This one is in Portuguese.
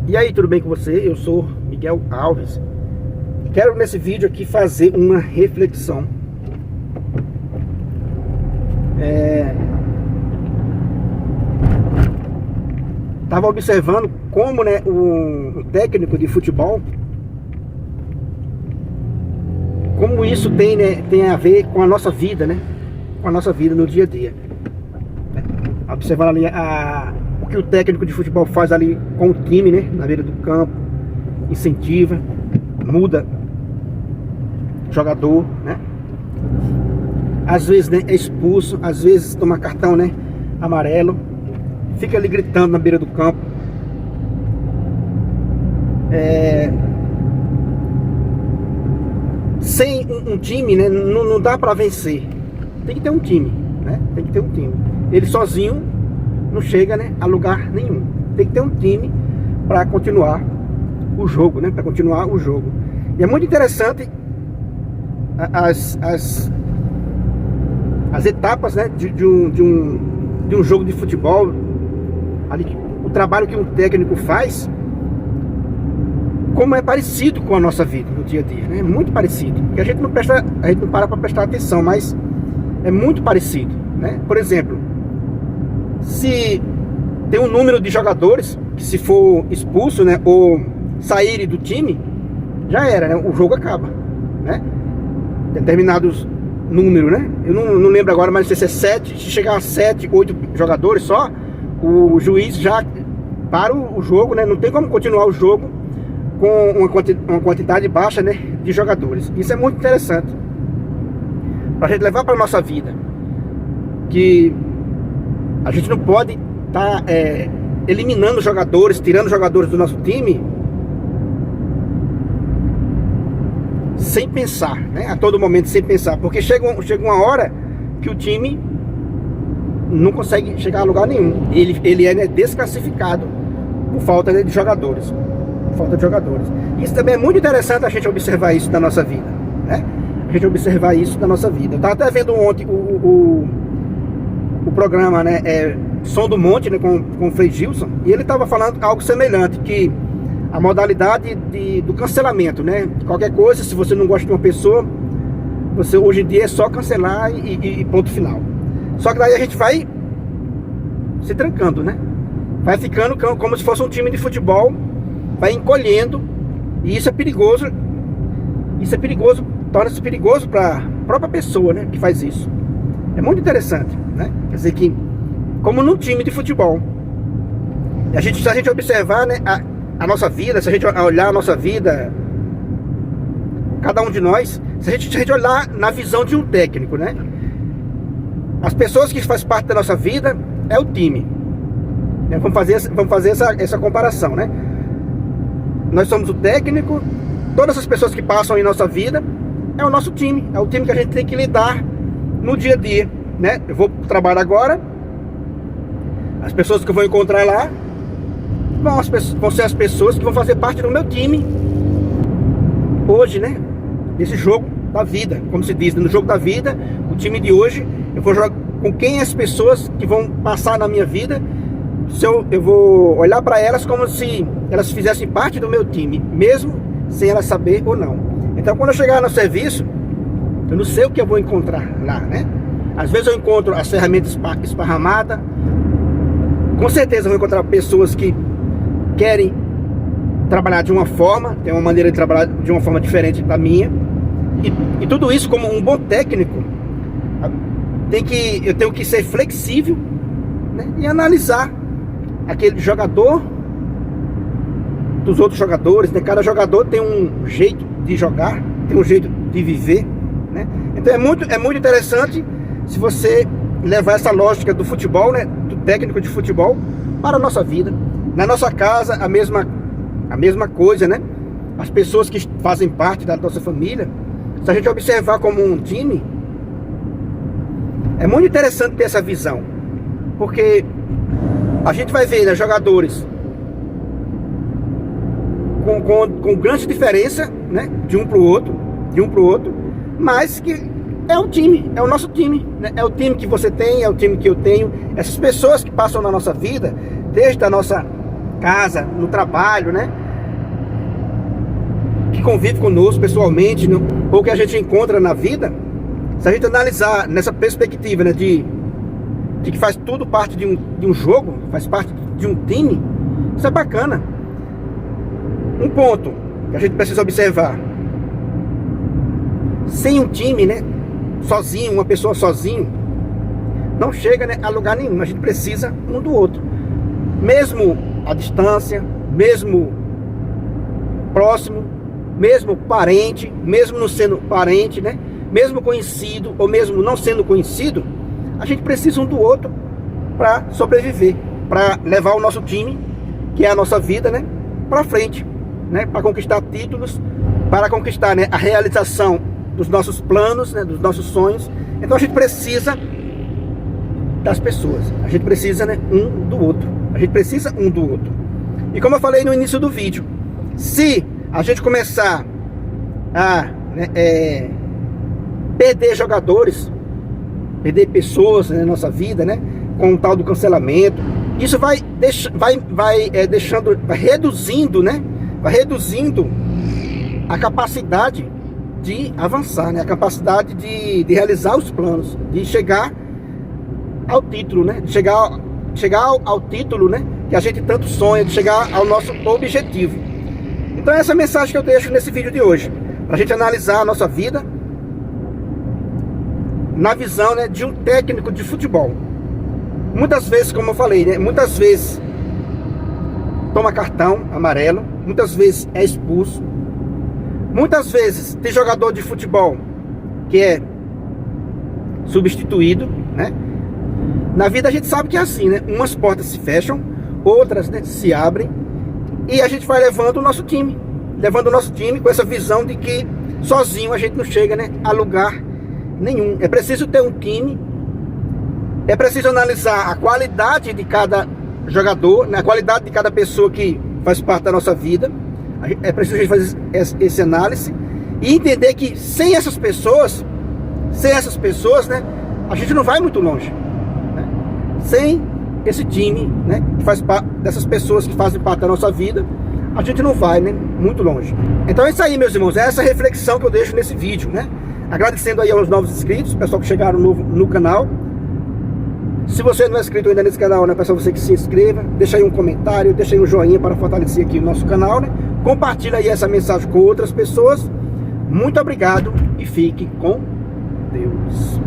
E aí, tudo bem com você? Eu sou Miguel Alves. Quero nesse vídeo aqui fazer uma reflexão. Tava observando como, né, o técnico de futebol, como isso tem, né, tem a ver com a nossa vida, né? Com a nossa vida no dia a dia. Observando ali o que o técnico de futebol faz ali com o time, né? Na beira do campo, incentiva, muda jogador, né? Às vezes, né, é expulso, às vezes toma cartão, né, amarelo, fica ali gritando na beira do campo. Sem um time, né, não dá pra vencer. Tem que ter um time, né? Tem que ter um time. Ele sozinho não chega, né, a lugar nenhum. Tem que ter um time para continuar o jogo, né? Para continuar o jogo. E é muito interessante as etapas, né, de um jogo de futebol. Ali, o trabalho que um técnico faz, como é parecido com a nossa vida no dia a dia, né? Muito parecido. Porque a gente não para para prestar atenção, mas é muito parecido, né? Por exemplo, se tem um número de jogadores que, se for expulso, né, ou saírem do time, já era, né? O jogo acaba, né? Determinados números, né? Eu não lembro agora, mas não sei se é 7. Se chegar a 7, 8 jogadores só, o juiz já para o jogo, né? Não tem como continuar o jogo com uma quantidade baixa, né, de jogadores. Isso é muito interessante para a gente levar para a nossa vida, que a gente não pode estar eliminando jogadores, tirando jogadores do nosso time sem pensar, né? A todo momento sem pensar, porque chega uma hora que o time não consegue chegar a lugar nenhum. Ele é, né, desclassificado por falta, né, de jogadores. Falta de jogadores. Isso também é muito interessante a gente observar isso na nossa vida, né? A gente observar isso na nossa vida. Eu estava até vendo ontem o programa, né, Som do Monte, né, com o Frei Gilson, e ele estava falando algo semelhante, que a modalidade do cancelamento, né? Qualquer coisa, se você não gosta de uma pessoa, você hoje em dia é só cancelar e ponto final. Só que daí a gente vai se trancando, né? Vai ficando como se fosse um time de futebol, vai encolhendo, e isso é perigoso. Isso é perigoso, torna-se perigoso para a própria pessoa, né, que faz isso. É muito interessante, né? Quer dizer que, como num time de futebol, se a gente observar, né, a nossa vida, se a gente olhar a nossa vida, cada um de nós, se a gente olhar na visão de um técnico, né, as pessoas que fazem parte da nossa vida é o time. Vamos fazer essa comparação, né? Nós somos o técnico, todas as pessoas que passam em nossa vida é o nosso time, é o time que a gente tem que lidar no dia a dia, né? Eu vou pro trabalho agora, as pessoas que eu vou encontrar lá vão ser as pessoas que vão fazer parte do meu time hoje, né? Nesse jogo da vida, como se diz, no jogo da vida, o time de hoje, eu vou jogar com quem as pessoas que vão passar na minha vida. Eu vou olhar para elas como se elas fizessem parte do meu time, mesmo sem elas saber ou não. Então, quando eu chegar no serviço, eu não sei o que eu vou encontrar lá, né? Às vezes eu encontro as ferramentas esparramadas. Com certeza eu vou encontrar pessoas que querem trabalhar de uma forma, tem uma maneira de trabalhar de uma forma diferente da minha. E tudo isso, como um bom técnico, eu tenho que ser flexível, né, e analisar aquele jogador dos outros jogadores, né? Cada jogador tem um jeito de jogar, tem um jeito de viver, né? Então é muito interessante se você levar essa lógica do futebol, né, do técnico de futebol, para a nossa vida. Na nossa casa, a mesma coisa, né? As pessoas que fazem parte da nossa família, se a gente observar como um time, é muito interessante ter essa visão, porque a gente vai ver, né, jogadores com grande diferença, né, de um para o outro, mas que é o time, é o nosso time, né? É o time que você tem, é o time que eu tenho. Essas pessoas que passam na nossa vida, desde a nossa casa, no trabalho, né? Que convive conosco pessoalmente, né? Ou que a gente encontra na vida. Se a gente analisar nessa perspectiva, né, de que faz tudo parte de um jogo, faz parte de um time, isso é bacana. Um ponto que a gente precisa observar: sem um time, né, sozinho, uma pessoa sozinho, não chega, né, a lugar nenhum. A gente precisa um do outro, mesmo à distância, mesmo próximo, mesmo parente, mesmo não sendo parente, né, mesmo conhecido ou mesmo não sendo conhecido. A gente precisa um do outro para sobreviver, para levar o nosso time, que é a nossa vida, né, para frente, né, para conquistar títulos, para conquistar, né, a realização dos nossos planos, né, dos nossos sonhos. Então a gente precisa das pessoas, a gente precisa, né, um do outro, a gente precisa um do outro. E como eu falei no início do vídeo, se a gente começar a, né, perder jogadores, perder pessoas, né, na nossa vida, né, com o tal do cancelamento, isso vai reduzindo, né, vai reduzindo a capacidade de avançar, né, a capacidade de realizar os planos, de chegar ao título, né, de chegar ao título, né, que a gente tanto sonha, de chegar ao nosso objetivo. Então essa é a mensagem que eu deixo nesse vídeo de hoje, para a gente analisar a nossa vida na visão, né, de um técnico de futebol. Muitas vezes, como eu falei, né, muitas vezes toma cartão amarelo, muitas vezes é expulso, muitas vezes tem jogador de futebol que é substituído, né? Na vida a gente sabe que é assim, né? Umas portas se fecham, outras, né, se abrem, e a gente vai levando o nosso time com essa visão de que sozinho a gente não chega, né, a lugar nenhum. É preciso ter um time, é preciso analisar a qualidade de cada jogador, né, a qualidade de cada pessoa que faz parte da nossa vida. É preciso a gente fazer esse análise e entender que sem essas pessoas, né, a gente não vai muito longe, né? Sem esse time, né, que faz parte dessas pessoas que fazem parte da nossa vida, a gente não vai, né, muito longe. Então é isso aí, meus irmãos, é essa reflexão que eu deixo nesse vídeo, né? Agradecendo aí aos novos inscritos, pessoal que chegaram no canal. Se você não é inscrito ainda nesse canal, né, peço a você que se inscreva, deixa aí um comentário, deixa aí um joinha para fortalecer aqui o nosso canal, né? Compartilha aí essa mensagem com outras pessoas. Muito obrigado e fique com Deus.